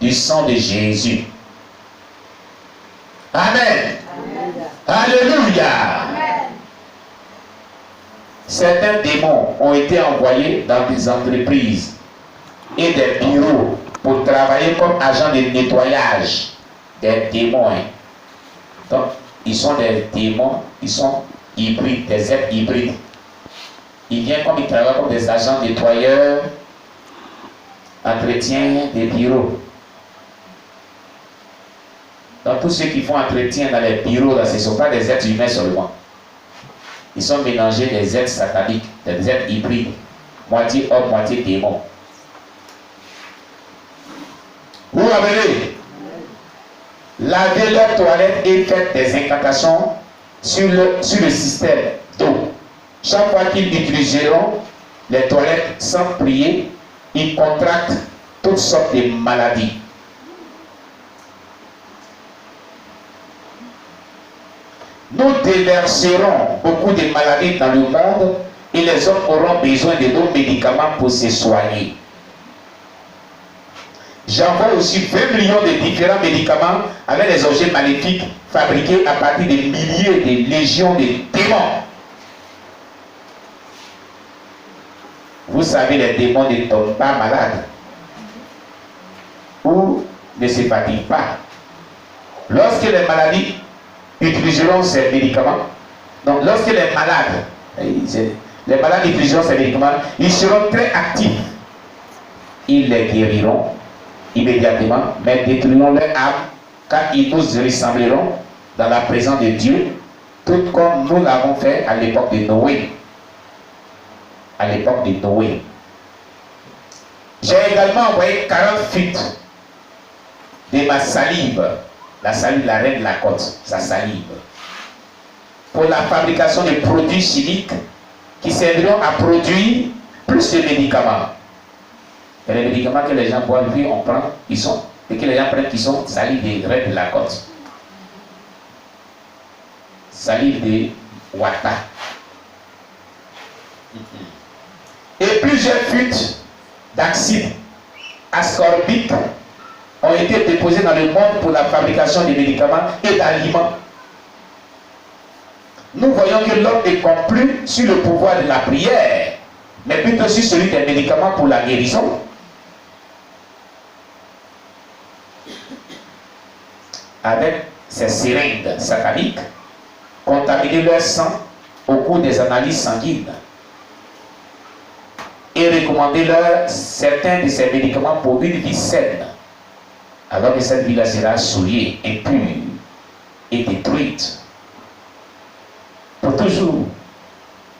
du sang de Jésus. Amen. Amen. Alléluia. Amen. Certains démons ont été envoyés dans des entreprises et des bureaux pour travailler comme agents de nettoyage. Des démons. Donc, ils sont des démons, ils sont hybrides, des êtres hybrides. Ils viennent comme ils travaillent comme des agents nettoyeurs, entretiens des bureaux. Donc, tous ceux qui font entretien dans les bureaux, là, ce ne sont pas des êtres humains seulement. Ils sont mélangés des êtres sataniques, des êtres hybrides, moitié homme, moitié démon. Vous rappelez, lavez leur toilette et faites des incantations sur le système d'eau. Chaque fois qu'ils utiliseront les toilettes sans prier, ils contractent toutes sortes de maladies. Nous déverserons beaucoup de maladies dans le monde et les hommes auront besoin de nos médicaments pour se soigner. J'envoie aussi 20 millions de différents médicaments avec des objets maléfiques fabriqués à partir de milliers de légions de démons. Vous savez, les démons ne tombent pas malades ou ne se fatiguent pas. Lorsque les maladies utiliseront ces médicaments, donc lorsque les malades utiliseront ces médicaments, ils seront très actifs. Ils les guériront immédiatement, mais détruiront leur âme car ils nous ressembleront dans la présence de Dieu, tout comme nous l'avons fait à l'époque de Noé. À l'époque de Noé. J'ai également envoyé 40 fuites de ma salive, la salive de la reine de la côte, sa salive, pour la fabrication de produits chimiques qui serviront à produire plus de médicaments. Et les médicaments que les gens boivent, puis on prend, et que les gens prennent, qui sont salive des reines de la côte, salive de Wata. Et plusieurs fuites d'acide ascorbique ont été déposées dans le monde pour la fabrication des médicaments et d'aliments. Nous voyons que l'homme ne compte plus sur le pouvoir de la prière, mais plutôt sur celui des médicaments pour la guérison. Avec ces seringues sataniques, contaminer leur sang au cours des analyses sanguines et recommander leur certains de ces médicaments pour une vie saine, alors que cette vie-là sera souillée, impure et détruite pour toujours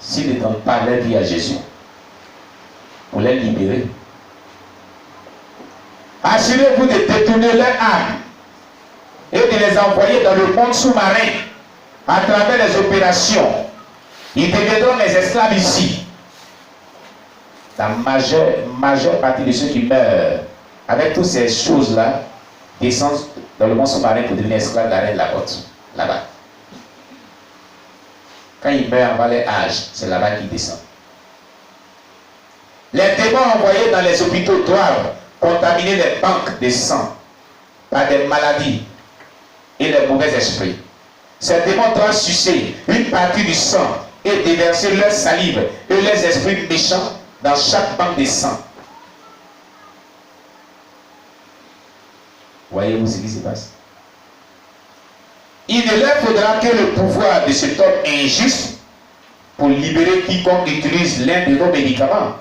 s'ils ne donnent pas leur vie à Jésus pour les libérer. Assurez-vous de détourner leur âme et de les envoyer dans le monde sous-marin à travers les opérations. Ils deviendront les esclaves ici. La majeure partie de ceux qui meurent avec toutes ces choses-là descendent dans le monde sous-marin pour devenir esclaves de la reine de la côte, là-bas. Quand ils meurent avant leur âge, c'est là-bas qu'ils descendent. Les démons envoyés dans les hôpitaux doivent contaminer les banques de sang par des maladies et les mauvais esprits. Ces démons doivent sucer une partie du sang et déverser leur salive et leurs esprits méchants dans chaque banque de sang. Voyez-vous ce qui se passe? Il ne leur faudra que le pouvoir de cet homme injuste pour libérer quiconque utilise l'un de nos médicaments.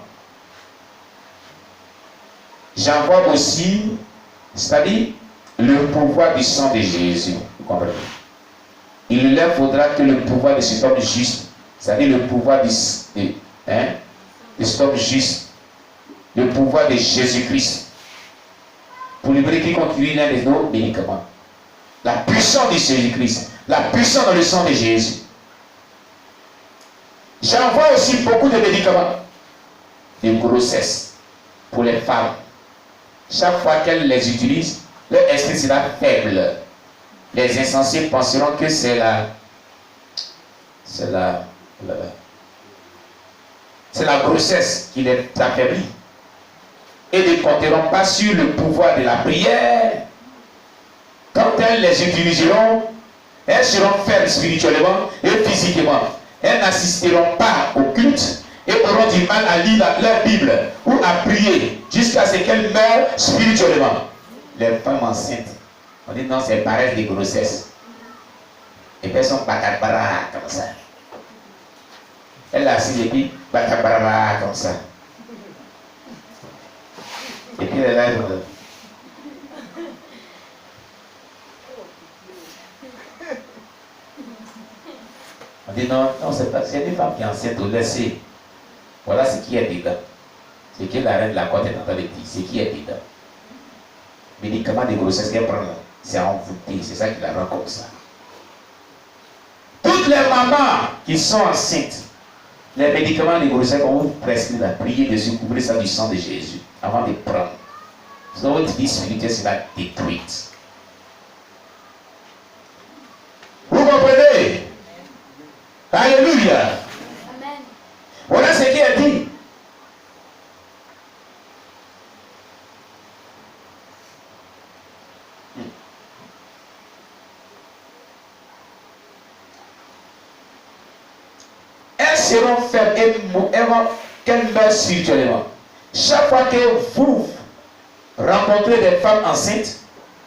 J'envoie aussi, c'est-à-dire le pouvoir du sang de Jésus. Vous comprenez? Il ne leur faudra que le pouvoir de cet homme juste, c'est-à-dire le pouvoir de cet homme juste, le pouvoir de Jésus-Christ, pour libérer quiconque utilise l'un de nos médicaments. La puissance de Jésus-Christ, la puissance dans le sang de Jésus. J'envoie aussi beaucoup de médicaments de grossesse pour les femmes. Chaque fois qu'elles les utilisent, leur esprit sera faible. Les insensés penseront que c'est la grossesse qui les affaiblit. et ne compteront pas sur le pouvoir de la prière, quand elles les utiliseront, elles seront faibles spirituellement et physiquement. Elles n'assisteront pas au culte et auront du mal à lire leur Bible ou à prier jusqu'à ce qu'elles meurent spirituellement. Les femmes enceintes, on dit non, c'est pareil des grossesses. Et puis elles sont batabara comme ça. Elle est assise et puis batabara comme ça. Et puis elle est là. On dit non, non, c'est pas. C'est une femme qui est enceinte, laissez. Voilà ce qui est dedans. Ce que la reine de la côte est en train de dire. Ce qui est dedans. Médicaments de grossesse qu'elle prend, c'est envoûté. C'est ça qui la rend comme ça. Toutes les mamans qui sont enceintes, les médicaments de grossesse qu'on vous prescrit, la prier dessus, couvrez ça du sang de Jésus avant de prendre. Sinon, votre vie spirituelle sera détruite. Vous comprenez? Alléluia. Amen. Voilà ce qui est dit. Elles seront faibles et qu'elles meurent spirituellement. Chaque fois que vous rencontrez des femmes enceintes,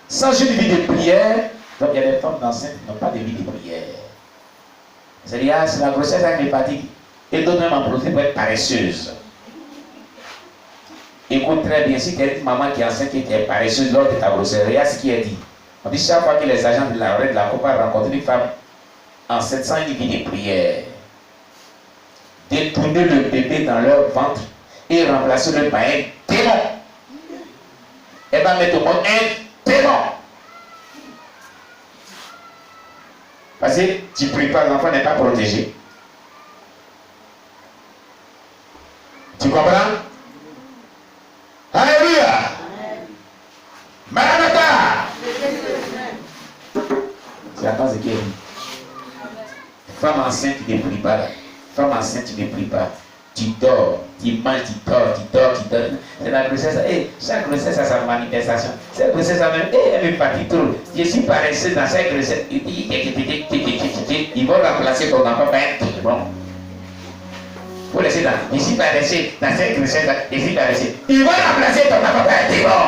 sans une vie de prière, donc il y a des femmes enceintes qui n'ont pas de vie de prière. C'est-à-dire, c'est la grossesse avec les fatigues. Et d'autres même en profitent pour être paresseuses. Écoute très bien, si tu es une maman qui est enceinte et qui est paresseuse lors de ta grossesse, regarde ce qui est dit. On dit chaque fois que les agents de la reine de la Copa rencontrent une femme enceinte sans une vie de prière, détourner le bébé dans leur ventre et remplacer le par un démon. Elle va mettre au monde un démon. Parce que tu ne pries pas, l'enfant n'est pas protégé. Tu comprends? Alléluia! Maranatha! C'est la cause qui est dit. Femme enceinte, tu ne pries pas. Femme enceinte, tu ne pries pas. Tu dors, tu manges, tu dors. C'est la grossesse. Chaque grossesse a sa manifestation. Cette grossesse a même, elle me fatigue trop. Je suis paresseux dans cette grossesse. Ils vont remplacer ton enfant par un démon. Vous laissez dans. Je suis paresseux dans cette grossesse. Je suis paresseux. Ils vont remplacer ton enfant par un démon.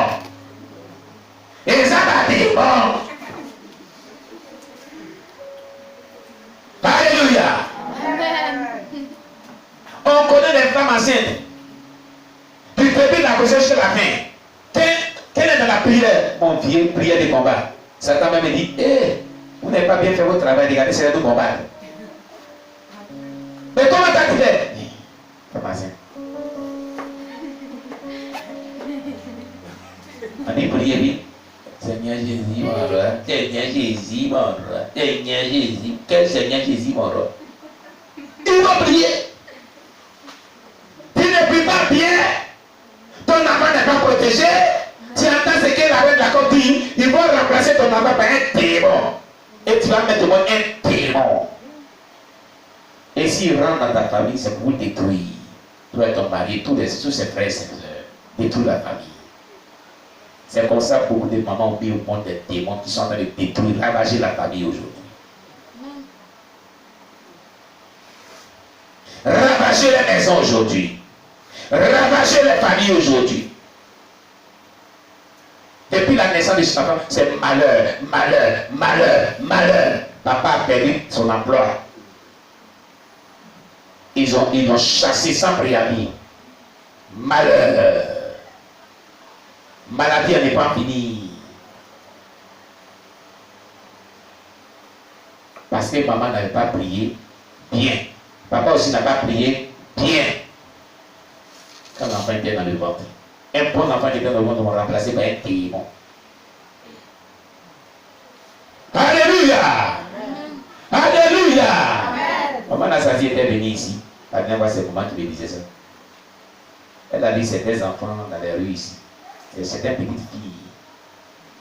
Et ça va démon. Alléluia. On connaît les femmes enceintes. Du début de la grossesse jusqu'à la fin. Quelle est dans la prière? Mon vieux, prière de combat. Satan même dit, vous n'avez pas bien fait votre travail, regardez, c'est là de combattre. Mais comment t'as fait? Femme enceinte. On dit prier vite. Seigneur Jésus, mon roi. Seigneur Jésus, mon roi. Seigneur Jésus. Quel Seigneur Jésus, mon roi? Il va prier. Tu ne pries pas bien. Ton enfant n'est pas protégé. Tu entends ce que la reine de la côte dit. Ils vont remplacer ton enfant par un démon. Et tu vas mettre au monde un démon. Et s'il rentre dans ta famille, c'est pour détruire. Toi et ton mari, tous ses frères et ses sœurs. Détruire la famille. C'est comme ça que beaucoup de mamans oublient au monde des démons qui sont en train de détruire, ravager la famille aujourd'hui. Ravager les maisons aujourd'hui. Ravager les familles aujourd'hui. Depuis la naissance de son enfant, c'est malheur, malheur, malheur, malheur. Papa a perdu son emploi. Ils l'ont chassé sans préavis. Malheur. Maladie n'est pas finie. Parce que maman n'avait pas prié bien. Papa aussi n'a pas prié bien. Quand l'enfant était dans le ventre. Un bon enfant qui était dans le ventre, on va remplacer par un démon. Alléluia! Alléluia! Maman Nassasi était venue ici. La dernière fois, c'est maman qui me disait ça. Elle a vu certains enfants dans les rues ici. C'est certaines petites filles.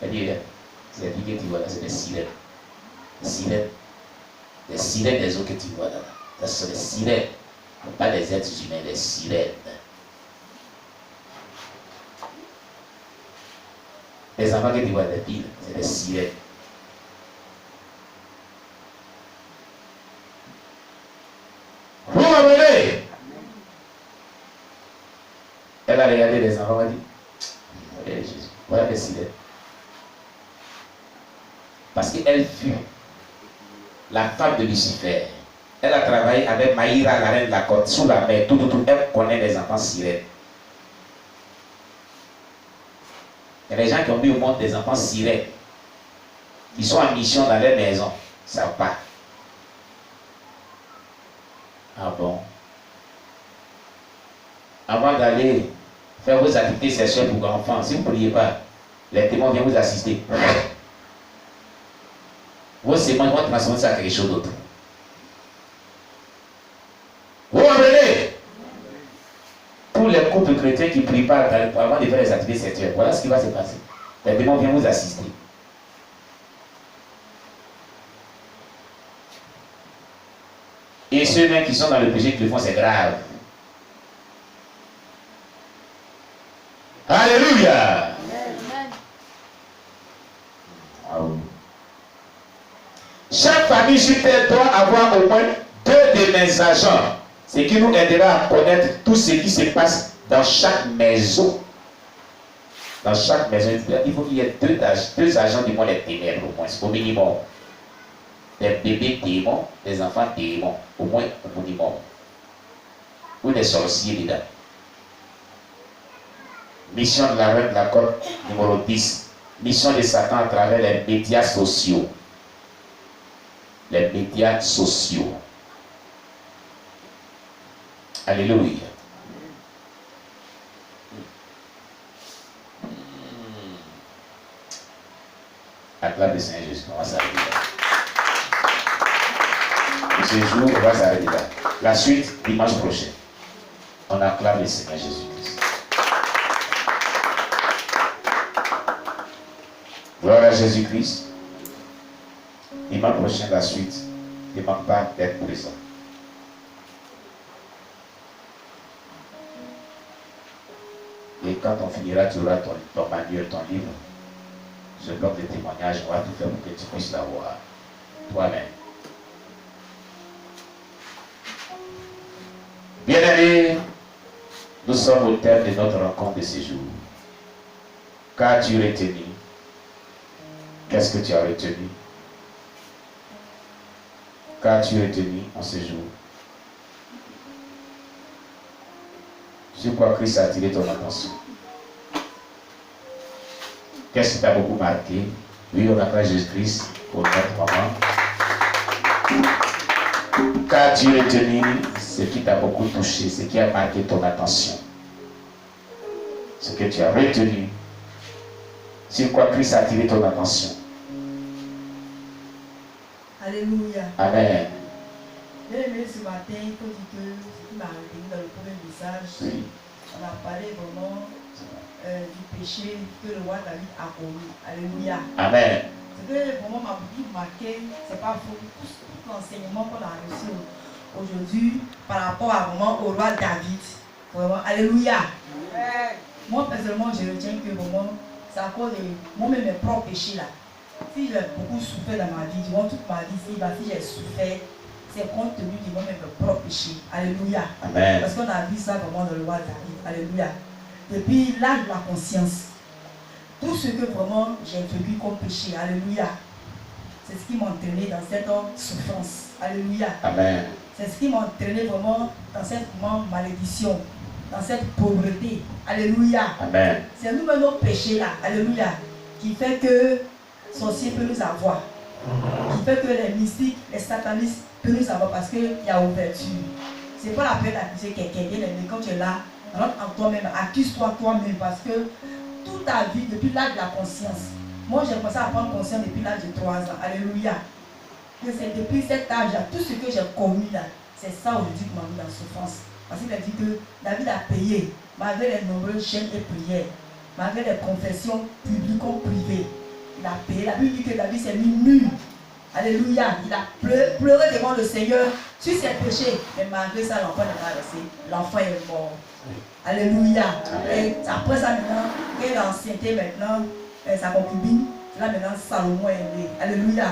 Elle dit, c'est les filles que tu vois là, c'est des sirènes. Des sirènes. Des sirènes des eaux que tu vois là. Ce sont des sirènes. Pas des êtres humains, des sirènes. Les enfants qui dévoilent des piles, c'est des sirènes. Vous m'amenez. Elle a regardé les enfants, elle a dit, regardez Jésus, voilà les sirènes. Parce qu'elle fut la femme de Lucifer. Elle a travaillé avec Maïra, la reine de la côte, sous la mer, tout. Elle connaît les enfants sirènes. Il y a des gens qui ont mis au monde des enfants sirènes. Ils sont en mission dans leur maison. Ça va pas. Ah bon? Avant d'aller faire vos activités sexuelles pour enfants, si vous ne priez pas, les témoins viennent vous assister. Vos séments vont transformer ça en quelque chose d'autre. Vous revenez. Pour les couples chrétiens qui ne prient pas avant de faire les activités sexuelles, voilà ce qui va se passer. Les démons viennent vous assister. Et ceux-là qui sont dans le péché qui le font, c'est grave. Alléluia. Wow. Chaque famille sur terre doit avoir au moins 2 de mes agents. Ce qui nous aidera à connaître tout ce qui se passe dans chaque maison. Dans chaque maison, il faut qu'il y ait 2 agents du monde des ténèbres au moins, au minimum. Des bébés démons, des enfants démons, au moins au minimum. Ou des sorciers dedans. Mission de la reine de la côte numéro 10. Mission de Satan à travers les médias sociaux. Les médias sociaux. Alléluia. Acclame le Seigneur Jésus. On va s'arrêter là. Ce jour, on va s'arrêter là. La suite, dimanche prochain. On acclame le Seigneur Jésus-Christ. Gloire à Jésus-Christ. Dimanche prochain, la suite. Ne manque pas d'être présent. Et quand on finira, tu auras ton manuel, ton livre. Ce bloc de témoignages, on va tout faire pour que tu puisses l'avoir toi-même. Bien-aimés, nous sommes au terme de notre rencontre de ce jour. Qu'as-tu retenu? Qu'est-ce que tu as retenu? Qu'as-tu retenu en ce jour? Sur quoi Christ a attiré ton attention? Qu'est-ce qui t'a beaucoup marqué? Oui, on appelle Jésus-Christ pour notre maman. Qu'as-tu retenu? Ce qui t'a beaucoup touché, ce qui a marqué ton attention. Ce que tu as retenu. Sur quoi Christ a attiré ton attention? Alléluia. Amen. Bien aimé, ce matin, il faut dire que ce qui m'a retenu dans le premier message, Oui. on a parlé vraiment du péché que le roi David a commis. Alléluia. Amen. Ce que vraiment m'a beaucoup marqué, c'est pas faux, tout l'enseignement qu'on a reçu aujourd'hui par rapport à vraiment au roi David. Vraiment, alléluia. Amen. Moi, personnellement, je retiens que vraiment, c'est à cause de moi-même mes propres péchés là. Si j'ai beaucoup souffert dans ma vie, durant toute ma vie, si j'ai souffert, c'est compte tenu de moi-même mes propres péchés. Alléluia. Amen. Parce qu'on a vu ça vraiment dans le roi David. Alléluia. Depuis l'âge de la conscience, tout ce que vraiment j'ai vécu comme péché, alléluia, c'est ce qui m'a entraîné dans cette souffrance. Alléluia. Amen. C'est ce qui m'a entraîné vraiment dans cette malédiction, dans cette pauvreté. Alléluia. Amen. C'est nous-mêmes nos péchés là, alléluia, qui fait que sorcier peut nous avoir, qui fait que les mystiques, les satanistes peuvent nous avoir parce qu'il y a ouverture. C'est pas la peine d'accuser quelqu'un, bien aimé, quand tu es là, rentre en toi-même, accuse-toi toi-même parce que toute ta vie, depuis l'âge de la conscience, moi j'ai commencé à prendre conscience depuis l'âge de 3 ans, alléluia, que c'est depuis cet âge-là, tout ce que j'ai commis là, c'est ça aujourd'hui qui m'a mis dans la souffrance. Parce qu'il a dit que David a payé, malgré les nombreuses chaînes et prières, malgré les confessions publiques comme privées. Il a payé. La Bible dit que David s'est mis nu. Alléluia. Il a pleuré devant le Seigneur sur ses péchés. Mais malgré ça, l'enfant n'est pas resté. L'enfant est mort. Alléluia. Et après ça, maintenant, et l'ancienneté maintenant, sa concubine. Là maintenant, Salomon est né. Alléluia.